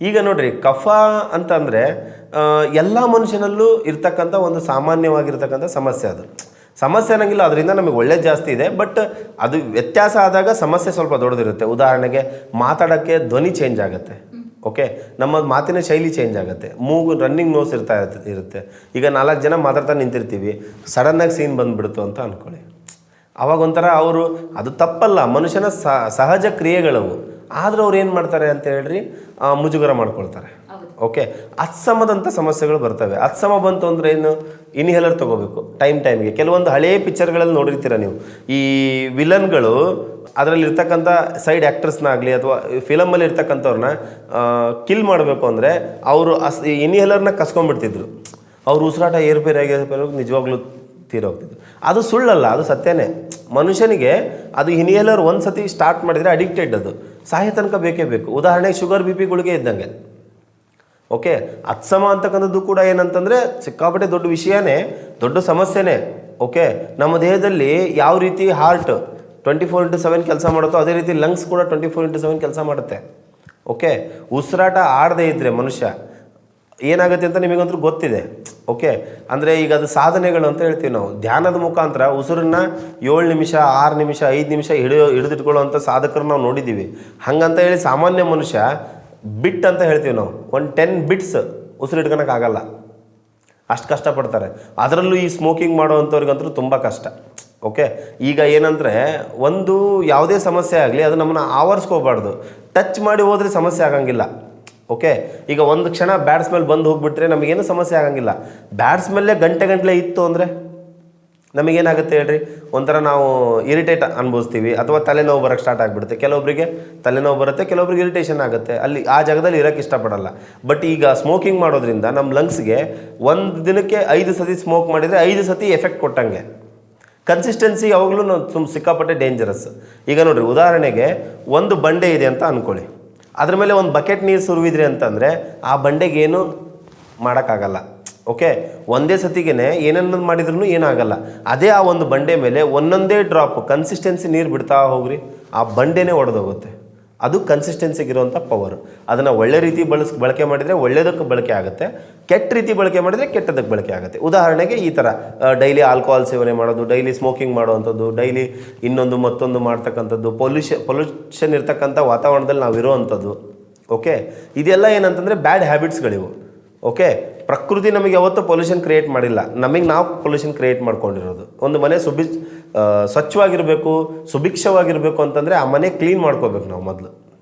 ಈಗ ನೋಡ್ರಿ ಕಫ ಅಂತಂದರೆ ಎಲ್ಲ ಮನುಷ್ಯನಲ್ಲೂ ಇರ್ತಕ್ಕಂಥ ಒಂದು ಸಾಮಾನ್ಯವಾಗಿರ್ತಕ್ಕಂಥ ಸಮಸ್ಯೆ ಅದು. ಸಮಸ್ಯೆ ಅನ್ನಂಗಿಲ್ಲ, ಅದರಿಂದ ನಮಗೆ ಒಳ್ಳೇದು ಜಾಸ್ತಿ ಇದೆ. ಬಟ್ ಅದು ವ್ಯತ್ಯಾಸ ಆದಾಗ ಸಮಸ್ಯೆ ಸ್ವಲ್ಪ ದೊಡ್ಡದಿರುತ್ತೆ. ಉದಾಹರಣೆಗೆ ಮಾತಾಡೋಕ್ಕೆ ಧ್ವನಿ ಚೇಂಜ್ ಆಗುತ್ತೆ. ಓಕೆ, ನಮ್ಮ ಮಾತಿನ ಶೈಲಿ ಚೇಂಜ್ ಆಗುತ್ತೆ. ಮೂಗು ರನ್ನಿಂಗ್ ನೋಸ್ ಇರುತ್ತೆ. ಈಗ 4 ಜನ ಮಾತಾಡ್ತಾ ನಿಂತಿರ್ತೀವಿ, ಸಡನ್ನಾಗಿ ಸೀನ್ ಬಂದುಬಿಡ್ತು ಅಂತ ಅಂದ್ಕೊಳ್ಳಿ. ಅವಾಗ ಒಂಥರ ಅವರು, ಅದು ತಪ್ಪಲ್ಲ, ಮನುಷ್ಯನ ಸಹಜ ಕ್ರಿಯೆಗಳವು. ಆದರೂ ಅವ್ರು ಏನು ಮಾಡ್ತಾರೆ ಅಂತ ಹೇಳ್ರಿ, ಮುಜುಗರ ಮಾಡ್ಕೊಳ್ತಾರೆ. ಓಕೆ, ಅತ್ಸಮದಂಥ ಸಮಸ್ಯೆಗಳು ಬರ್ತವೆ. ಅತ್ಸಮ ಬಂತು ಅಂದರೆ ಏನು, ಇನ್ಹೇಲರ್ ತೊಗೋಬೇಕು ಟೈಮ್ಗೆ. ಕೆಲವೊಂದು ಹಳೆಯ ಪಿಕ್ಚರ್ಗಳಲ್ಲಿ ನೋಡಿರ್ತೀರ ನೀವು, ಈ ವಿಲನ್ಗಳು ಅದರಲ್ಲಿ ಇರ್ತಕ್ಕಂಥ ಸೈಡ್ ಆ್ಯಕ್ಟರ್ಸ್ನಾಗಲಿ ಅಥವಾ ಫಿಲಮಲ್ಲಿ ಇರ್ತಕ್ಕಂಥವ್ರನ್ನ ಕಿಲ್ ಮಾಡಬೇಕು ಅಂದರೆ ಅವರು ಇನ್ಹೇಲರ್ನ ಕಸ್ಕೊಂಡ್ಬಿಡ್ತಿದ್ರು. ಅವ್ರ ಉಸಿರಾಟ ಏರ್ಪೇರಾಗಿ ನಿಜವಾಗ್ಲೂ ತೀರೋಗ್ತಿದ್ರು. ಅದು ಸುಳ್ಳಲ್ಲ, ಅದು ಸತ್ಯನೇ. ಮನುಷ್ಯನಿಗೆ ಅದು ಇನ್ಹೇಲರ್ ಒಂದು ಸತಿ ಸ್ಟಾರ್ಟ್ ಮಾಡಿದರೆ ಅಡಿಕ್ಟೆಡ್, ಅದು ಸಾಯ ತನಕ ಬೇಕೇ ಬೇಕು. ಉದಾಹರಣೆಗೆ ಶುಗರ್ BP ಗುಳಿಗೆ ಇದ್ದಂಗೆ. ಓಕೆ, ಅತ್ಸಮ ಅಂತಕ್ಕಂಥದ್ದು ಕೂಡ ಏನಂತಂದರೆ ಸಿಕ್ಕಾಪಟ್ಟೆ ದೊಡ್ಡ ವಿಷಯನೇ, ದೊಡ್ಡ ಸಮಸ್ಯೆನೇ. ಓಕೆ, ನಮ್ಮ ದೇಹದಲ್ಲಿ ಯಾವ ರೀತಿ ಹಾರ್ಟ್ 24/7 ಕೆಲಸ ಮಾಡುತ್ತೋ ಅದೇ ರೀತಿ ಲಂಗ್ಸ್ ಕೂಡ 24/7 ಕೆಲಸ ಮಾಡುತ್ತೆ. ಓಕೆ, ಉಸಿರಾಟ ಆಡದೇ ಇದ್ದರೆ ಮನುಷ್ಯ ಏನಾಗುತ್ತೆ ಅಂತ ನಿಮಗಂತೂ ಗೊತ್ತಿದೆ. ಓಕೆ, ಅಂದರೆ ಈಗ ಅದು ಸಾಧನೆಗಳು ಅಂತ ಹೇಳ್ತೀವಿ ನಾವು. ಧ್ಯಾನದ ಮುಖಾಂತರ ಉಸಿರನ್ನ 7 ನಿಮಿಷ 6 ನಿಮಿಷ 5 ನಿಮಿಷ ಹಿಡಿದಿಟ್ಕೊಳ್ಳೋವಂಥ ಸಾಧಕರು ನಾವು ನೋಡಿದ್ದೀವಿ. ಹಾಗಂತ ಹೇಳಿ ಸಾಮಾನ್ಯ ಮನುಷ್ಯ ಬಿಟ್ ಅಂತ ಹೇಳ್ತೀವಿ ನಾವು, 10 ಬಿಟ್ಸ್ ಉಸಿರು ಇಟ್ಕೊಳಕ್ಕಾಗಲ್ಲ, ಅಷ್ಟು ಕಷ್ಟಪಡ್ತಾರೆ. ಅದರಲ್ಲೂ ಈ ಸ್ಮೋಕಿಂಗ್ ಮಾಡೋವಂಥವ್ರಿಗಂತೂ ತುಂಬ ಕಷ್ಟ. ಓಕೆ, ಈಗ ಏನಂದರೆ ಒಂದು ಯಾವುದೇ ಸಮಸ್ಯೆ ಆಗಲಿ ಅದು ನಮ್ಮನ್ನು ಆವರಿಸ್ಕೋಬಾರ್ದು. ಟಚ್ ಮಾಡಿ ಹೋದರೆ ಸಮಸ್ಯೆ ಆಗಂಗಿಲ್ಲ. ಓಕೆ, ಈಗ ಒಂದು ಕ್ಷಣ ಬ್ಯಾಡ್ ಸ್ಮೆಲ್ ಬಂದು ಹೋಗ್ಬಿಟ್ರೆ ನಮಗೇನು ಸಮಸ್ಯೆ ಆಗಂಗಿಲ್ಲ. ಬ್ಯಾಡ್ ಸ್ಮೆಲ್ಲೇ ಗಂಟೆ ಇತ್ತು ಅಂದರೆ ನಮಗೇನಾಗುತ್ತೆ ಹೇಳ್ರಿ, ಒಂಥರ ನಾವು ಇರಿಟೇಟ್ ಅನ್ಭವಿಸ್ತೀವಿ ಅಥವಾ ತಲೆನೋವು ಬರೋಕ್ಕೆ ಸ್ಟಾರ್ಟ್ ಆಗಿಬಿಡುತ್ತೆ. ಕೆಲವೊಬ್ಬರಿಗೆ ತಲೆನೋವು ಬರುತ್ತೆ, ಕೆಲವೊಬ್ರಿಗೆ ಇರಿಟೇಷನ್ ಆಗುತ್ತೆ, ಅಲ್ಲಿ ಆ ಜಾಗದಲ್ಲಿ ಇರೋಕ್ಕೆ ಇಷ್ಟಪಡಲ್ಲ. ಬಟ್ ಈಗ ಸ್ಮೋಕಿಂಗ್ ಮಾಡೋದ್ರಿಂದ ನಮ್ಮ ಲಂಗ್ಸ್ಗೆ ಒಂದು ದಿನಕ್ಕೆ 5 ಸತಿ ಸ್ಮೋಕ್ ಮಾಡಿದರೆ 5 ಸತಿ ಎಫೆಕ್ಟ್ ಕೊಟ್ಟಂಗೆ. ಕನ್ಸಿಸ್ಟೆನ್ಸಿ ಯಾವಾಗಲೂ ಸಿಕ್ಕಾಪಟ್ಟೆ ಡೇಂಜರಸ್. ಈಗ ನೋಡಿರಿ, ಉದಾಹರಣೆಗೆ ಒಂದು ಬಂಡೆ ಇದೆ ಅಂತ ಅಂದ್ಕೊಳ್ಳಿ, ಅದ್ರ ಮೇಲೆ ಒಂದು ಬಕೆಟ್ ನೀರು ಸುರುವಿದ್ರಿ ಅಂತಂದರೆ ಆ ಬಂಡೆಗೆ ಏನು ಮಾಡೋಕ್ಕಾಗಲ್ಲ. ಓಕೆ, ಒಂದೇ ಸತಿಗೆ ಏನೇನು ಮಾಡಿದ್ರೂ ಏನಾಗಲ್ಲ. ಅದೇ ಆ ಒಂದು ಬಂಡೆ ಮೇಲೆ ಒಂದೊಂದೇ ಡ್ರಾಪ್ ಕನ್ಸಿಸ್ಟೆನ್ಸಿ ನೀರು ಬಿಡ್ತಾ ಹೋಗ್ರಿ, ಆ ಬಂಡೆನೇ ಒಡೆದೋಗುತ್ತೆ. ಅದು ಕನ್ಸಿಸ್ಟೆನ್ಸಿಗಿರುವಂಥ ಪವರು. ಅದನ್ನು ಒಳ್ಳೆ ರೀತಿ ಬಳಕೆ ಮಾಡಿದರೆ ಒಳ್ಳೆಯದಕ್ಕೆ ಬಳಕೆ ಆಗುತ್ತೆ, ಕೆಟ್ಟ ರೀತಿ ಬಳಕೆ ಮಾಡಿದರೆ ಕೆಟ್ಟದಕ್ಕೆ ಬಳಕೆ ಆಗುತ್ತೆ. ಉದಾಹರಣೆಗೆ ಈ ಥರ ಡೈಲಿ ಆಲ್ಕೋಹಾಲ್ ಸೇವನೆ ಮಾಡೋದು, ಡೈಲಿ ಸ್ಮೋಕಿಂಗ್ ಮಾಡೋವಂಥದ್ದು, ಡೈಲಿ ಇನ್ನೊಂದು ಮತ್ತೊಂದು ಮಾಡ್ತಕ್ಕಂಥದ್ದು, ಪೊಲ್ಯೂಷನ್ ಇರ್ತಕ್ಕಂಥ ವಾತಾವರಣದಲ್ಲಿ ನಾವು ಇರೋವಂಥದ್ದು. ಓಕೆ, ಇದೆಲ್ಲ ಏನಂತಂದರೆ ಬ್ಯಾಡ್ ಹ್ಯಾಬಿಟ್ಸ್ಗಳಿವು. ಓಕೆ, ಪ್ರಕೃತಿ ನಮಗೆ ಯಾವತ್ತೂ ಪೊಲ್ಯೂಷನ್ ಕ್ರಿಯೇಟ್ ಮಾಡಿಲ್ಲ, ನಮಗೆ ನಾವು ಪೊಲ್ಯೂಷನ್ ಕ್ರಿಯೇಟ್ ಮಾಡ್ಕೊಂಡಿರೋದು. ಒಂದು ಮನೆ ಸ್ವಚ್ಛವಾಗಿರಬೇಕು, ಸುಭಿಕ್ಷವಾಗಿರಬೇಕು ಅಂತಂದರೆ ಆ ಮನೆ ಕ್ಲೀನ್ ಮಾಡ್ಕೋಬೇಕು ನಾವು ಮೊದಲು.